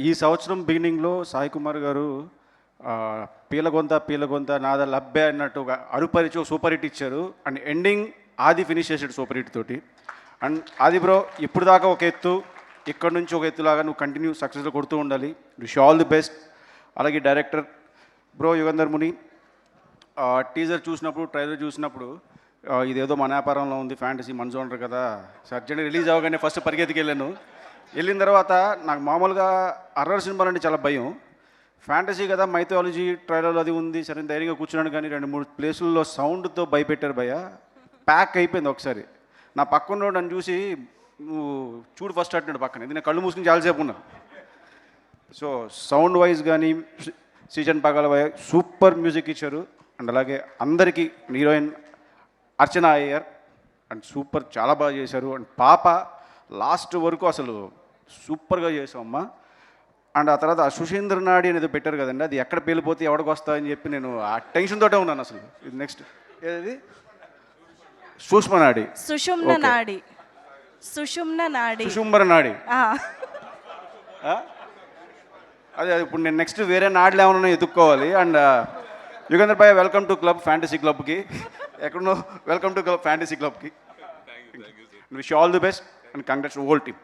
ఈ సంవత్సరం బిగినింగ్లో సాయి కుమార్ గారు పీలగొంత నాద లబ్బే అన్నట్టు ఒక అరుపరిచి సూపర్ హిట్ ఇచ్చారు. అండ్ ఎండింగ్ ఆది ఫినిష్ చేసాడు సూపర్ హిట్ తోటి. అండ్ ఆది బ్రో ఇప్పుడు దాకా ఒక ఎత్తు, ఇక్కడ నుంచి ఒక ఎత్తులాగా నువ్వు కంటిన్యూ సక్సెస్లో కొడుతూ ఉండాలి. Wish all the best. అలాగే డైరెక్టర్ బ్రో యుగంధర్ ముని, టీజర్ చూసినప్పుడు ట్రైలర్ చూసినప్పుడు ఇదేదో మన వ్యాపారంలో ఉంది, ఫ్యాంటసీ మన జోనర్ కదా, సర్జరీ రిలీజ్ అవ్వగానే ఫస్ట్ పరిగెత్తికి వెళ్ళాను. వెళ్ళిన తర్వాత నాకు మామూలుగా హర్రర్ సినిమాలు అంటే చాలా భయం. ఫ్యాంటసీ కదా, మైథాలజీ ట్రైలర్ అది ఉంది, సరే ధైర్యంగా కూర్చున్నాను. కానీ 2-3 ప్లేసుల్లో సౌండ్తో భయపెట్టారు భయ్య. ప్యాక్ అయిపోయింది ఒకసారి. నా పక్కన నన్ను చూసి నువ్వు చూడు ఫస్ట్ అంటున్నాడు పక్కన, ఇది నేను కళ్ళు మూసుకుని చాలాసేపు ఉన్నాను. సో సౌండ్ వైజ్ కానీ సీజన్ పగల సూపర్ మ్యూజిక్ ఇచ్చారు. అండ్ అలాగే అందరికీ heroine Archana Iyer and super, చాలా బాగా చేశారు. అండ్ పాప లాస్ట్ వరకు అసలు సూపర్గా చేసామమ్మా. అండ్ ఆ తర్వాత సుషేంద్ర నాడి అనేది పెట్టారు కదండి, అది ఎక్కడ పేలిపోతే ఎవరికి వస్తాయని చెప్పి నేను ఆ టెన్షన్ తోటే ఉన్నాను అసలు. ఇది నెక్స్ట్ ఏది సుష్మ నాడి, సుషుంబర నాడి. అదే ఇప్పుడు నేను నెక్స్ట్ వేరే నాడులు ఏమన్నా ఎత్తుక్కోవాలి. అండ్ యుగంధర్ భాయ్, వెల్కమ్ టు క్లబ్ ఫ్యాంటసీ క్లబ్కి. ఎక్కడో వెల్కమ్ టు క్లబ్ ఫ్యాంటసీ క్లబ్కి. Wish all the best and congrats whole team.